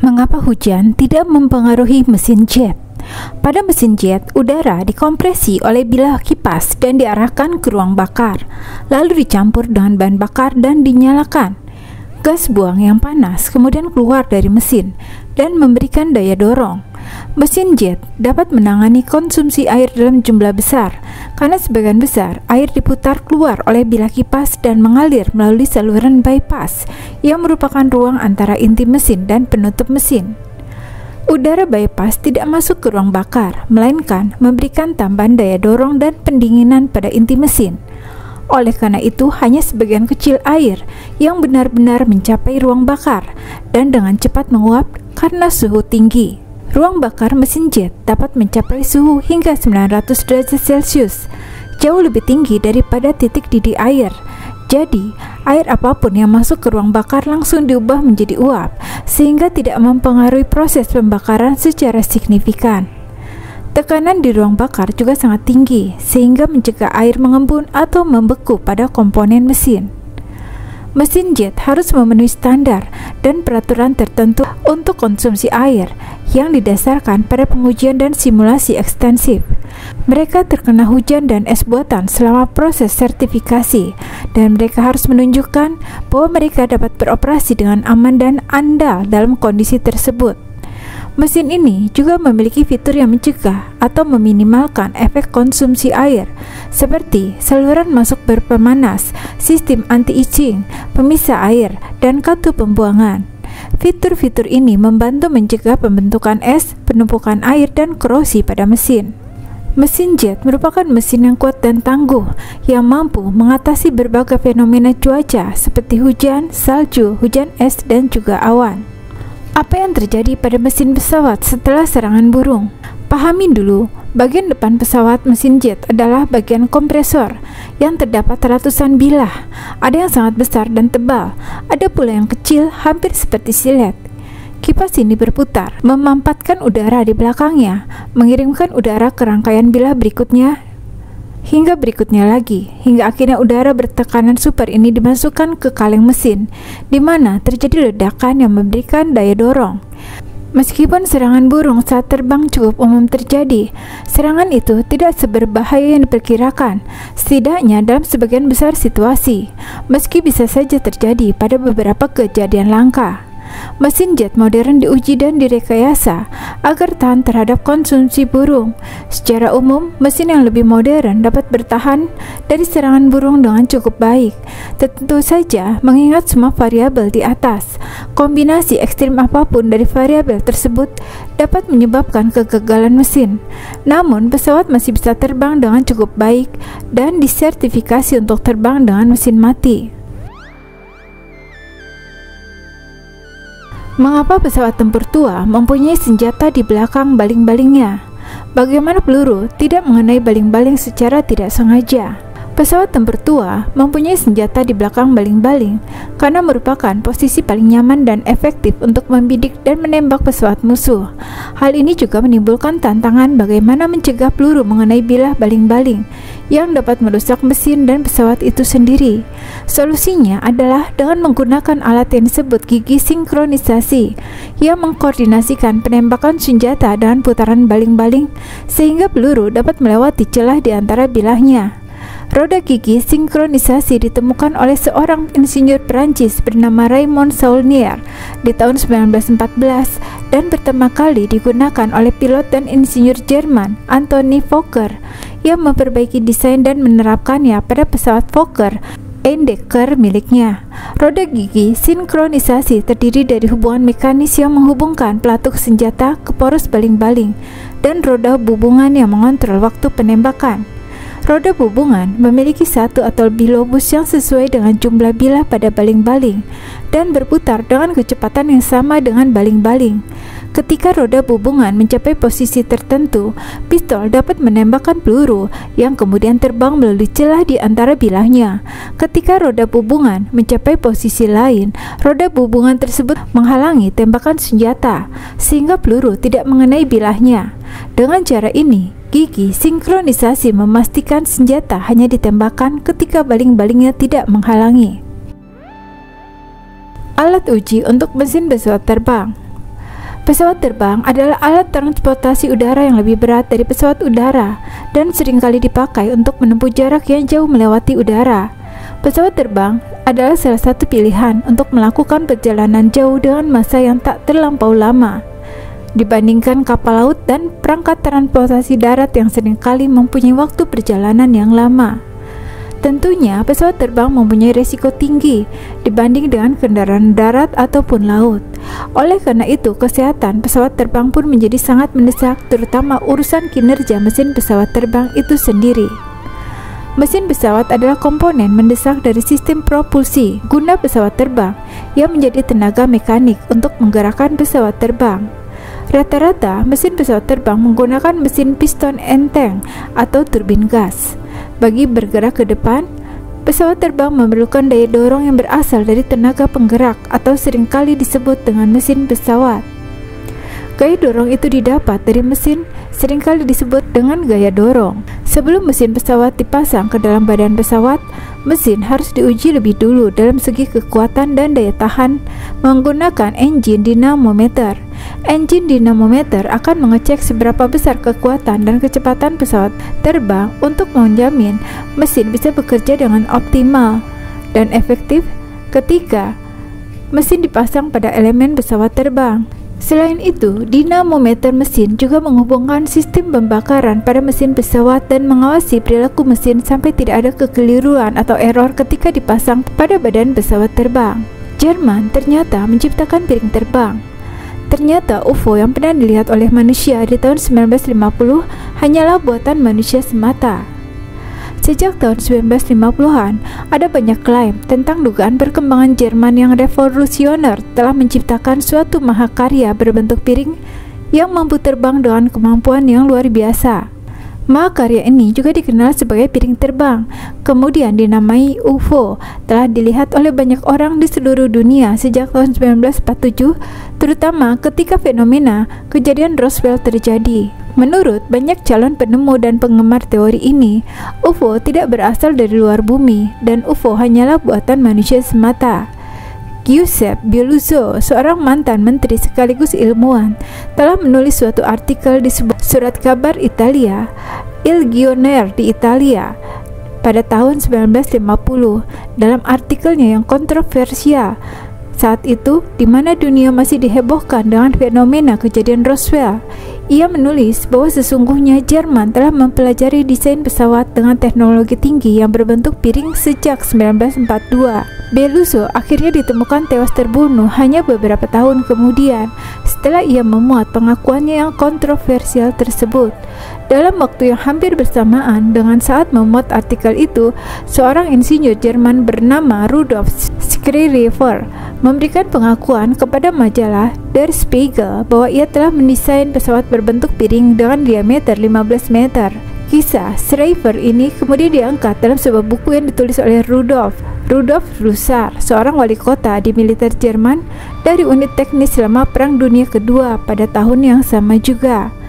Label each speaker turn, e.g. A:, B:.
A: Mengapa hujan tidak mempengaruhi mesin jet? Pada mesin jet, udara dikompresi oleh bilah kipas dan diarahkan ke ruang bakar, lalu dicampur dengan bahan bakar dan dinyalakan. Gas buang yang panas kemudian keluar dari mesin dan memberikan daya dorong. Mesin jet dapat menangani konsumsi air dalam jumlah besar, karena sebagian besar air diputar keluar oleh bilah kipas dan mengalir melalui saluran bypass yang merupakan ruang antara inti mesin dan penutup mesin. Udara bypass tidak masuk ke ruang bakar, melainkan memberikan tambahan daya dorong dan pendinginan pada inti mesin. Oleh karena itu, hanya sebagian kecil air yang benar-benar mencapai ruang bakar dan dengan cepat menguap karena suhu tinggi. Ruang bakar mesin jet dapat mencapai suhu hingga 900 derajat Celcius, jauh lebih tinggi daripada titik didih air. Jadi, air apapun yang masuk ke ruang bakar langsung diubah menjadi uap, sehingga tidak mempengaruhi proses pembakaran secara signifikan. Tekanan di ruang bakar juga sangat tinggi, sehingga mencegah air mengembun atau membeku pada komponen mesin. Mesin jet harus memenuhi standar dan peraturan tertentu untuk konsumsi air yang didasarkan pada pengujian dan simulasi ekstensif. Mereka terkena hujan dan es buatan selama proses sertifikasi, dan mereka harus menunjukkan bahwa mereka dapat beroperasi dengan aman dan andal dalam kondisi tersebut. Mesin ini juga memiliki fitur yang mencegah atau meminimalkan efek konsumsi air, seperti saluran masuk berpemanas, sistem anti-itching, pemisah air, dan kartu pembuangan. Fitur-fitur ini membantu mencegah pembentukan es, penumpukan air, dan korosi pada mesin. Mesin jet merupakan mesin yang kuat dan tangguh, yang mampu mengatasi berbagai fenomena cuaca seperti hujan, salju, hujan es, dan juga awan. Apa yang terjadi pada mesin pesawat setelah serangan burung? Pahami dulu, bagian depan pesawat mesin jet adalah bagian kompresor yang terdapat ratusan bilah. Ada yang sangat besar dan tebal, ada pula yang kecil hampir seperti silet. Kipas ini berputar, memampatkan udara di belakangnya, mengirimkan udara ke rangkaian bilah berikutnya, hingga berikutnya lagi, hingga akhirnya udara bertekanan super ini dimasukkan ke kaleng mesin, di mana terjadi ledakan yang memberikan daya dorong. Meskipun serangan burung saat terbang cukup umum terjadi, serangan itu tidak seberbahaya yang diperkirakan, setidaknya dalam sebagian besar situasi, meski bisa saja terjadi pada beberapa kejadian langka. Mesin jet modern diuji dan direkayasa agar tahan terhadap konsumsi burung. Secara umum, mesin yang lebih modern dapat bertahan dari serangan burung dengan cukup baik. Tentu saja, mengingat semua variabel di atas, kombinasi ekstrim apapun dari variabel tersebut dapat menyebabkan kegagalan mesin. Namun, pesawat masih bisa terbang dengan cukup baik dan disertifikasi untuk terbang dengan mesin mati. Mengapa pesawat tempur tua mempunyai senjata di belakang baling-balingnya? Bagaimana peluru tidak mengenai baling-baling secara tidak sengaja? Pesawat tempur tua mempunyai senjata di belakang baling-baling karena merupakan posisi paling nyaman dan efektif untuk membidik dan menembak pesawat musuh. Hal ini juga menimbulkan tantangan bagaimana mencegah peluru mengenai bilah baling-baling yang dapat merusak mesin dan pesawat itu sendiri. Solusinya adalah dengan menggunakan alat yang disebut gigi sinkronisasi yang mengkoordinasikan penembakan senjata dengan putaran baling-baling sehingga peluru dapat melewati celah di antara bilahnya. Roda gigi sinkronisasi ditemukan oleh seorang insinyur Perancis bernama Raymond Saulnier di tahun 1914 dan pertama kali digunakan oleh pilot dan insinyur Jerman Anthony Fokker yang memperbaiki desain dan menerapkannya pada pesawat Fokker Eindecker miliknya. Roda gigi sinkronisasi terdiri dari hubungan mekanis yang menghubungkan pelatuk senjata ke poros baling-baling dan roda hubungan yang mengontrol waktu penembakan. Roda hubungan memiliki satu atau lebih lobus yang sesuai dengan jumlah bilah pada baling-baling dan berputar dengan kecepatan yang sama dengan baling-baling. Ketika roda hubungan mencapai posisi tertentu, pistol dapat menembakkan peluru yang kemudian terbang melalui celah di antara bilahnya. Ketika roda hubungan mencapai posisi lain, roda hubungan tersebut menghalangi tembakan senjata sehingga peluru tidak mengenai bilahnya. Dengan cara ini, gigi sinkronisasi memastikan senjata hanya ditembakkan ketika baling-balingnya tidak menghalangi. Alat uji untuk mesin pesawat terbang. Pesawat terbang adalah alat transportasi udara yang lebih berat dari pesawat udara dan seringkali dipakai untuk menempuh jarak yang jauh melewati udara. Pesawat terbang adalah salah satu pilihan untuk melakukan perjalanan jauh dengan masa yang tak terlampau lama dibandingkan kapal laut dan perangkat transportasi darat yang seringkali mempunyai waktu perjalanan yang lama. Tentunya, pesawat terbang mempunyai risiko tinggi dibanding dengan kendaraan darat ataupun laut. Oleh karena itu, kesehatan pesawat terbang pun menjadi sangat mendesak, terutama urusan kinerja mesin pesawat terbang itu sendiri. Mesin pesawat adalah komponen mendesak dari sistem propulsi guna pesawat terbang yang menjadi tenaga mekanik untuk menggerakkan pesawat terbang. Rata-rata, mesin pesawat terbang menggunakan mesin piston enteng atau turbin gas. Bagi bergerak ke depan, pesawat terbang memerlukan daya dorong yang berasal dari tenaga penggerak atau seringkali disebut dengan mesin pesawat. Gaya dorong itu didapat dari mesin, seringkali disebut dengan gaya dorong. Sebelum mesin pesawat dipasang ke dalam badan pesawat, mesin harus diuji lebih dulu dalam segi kekuatan dan daya tahan menggunakan engine dinamometer. Engine dinamometer akan mengecek seberapa besar kekuatan dan kecepatan pesawat terbang untuk menjamin mesin bisa bekerja dengan optimal dan efektif ketika mesin dipasang pada elemen pesawat terbang. Selain itu, dinamometer mesin juga menghubungkan sistem pembakaran pada mesin pesawat dan mengawasi perilaku mesin sampai tidak ada kekeliruan atau error ketika dipasang pada badan pesawat terbang. Jerman ternyata menciptakan piring terbang. Ternyata UFO yang pernah dilihat oleh manusia di tahun 1950 hanyalah buatan manusia semata. Sejak tahun 1950-an, ada banyak klaim tentang dugaan perkembangan Jerman yang revolusioner telah menciptakan suatu mahakarya berbentuk piring yang mampu terbang dengan kemampuan yang luar biasa. Mahakarya ini juga dikenal sebagai piring terbang, kemudian dinamai UFO, telah dilihat oleh banyak orang di seluruh dunia sejak tahun 1947, terutama ketika fenomena kejadian Roswell terjadi. Menurut banyak calon penemu dan penggemar teori ini, UFO tidak berasal dari luar bumi dan UFO hanyalah buatan manusia semata. Giuseppe Bieluzzo, seorang mantan menteri sekaligus ilmuwan, telah menulis suatu artikel di sebuah surat kabar Italia, Il Giornale di Italia, pada tahun 1950. Dalam artikelnya yang kontroversial saat itu, di mana dunia masih dihebohkan dengan fenomena kejadian Roswell, ia menulis bahwa sesungguhnya Jerman telah mempelajari desain pesawat dengan teknologi tinggi yang berbentuk piring sejak 1942. Bieluzzo akhirnya ditemukan tewas terbunuh hanya beberapa tahun kemudian setelah ia memuat pengakuannya yang kontroversial tersebut. Dalam waktu yang hampir bersamaan dengan saat memuat artikel itu, seorang insinyur Jerman bernama Rudolf Schirriver memberikan pengakuan kepada majalah Der Spiegel bahwa ia telah mendesain pesawat berbentuk piring dengan diameter 15 meter. Kisah Schirriver ini kemudian diangkat dalam sebuah buku yang ditulis oleh Rudolf Russar, seorang wali kota di militer Jerman dari unit teknis selama Perang Dunia Kedua pada tahun yang sama juga.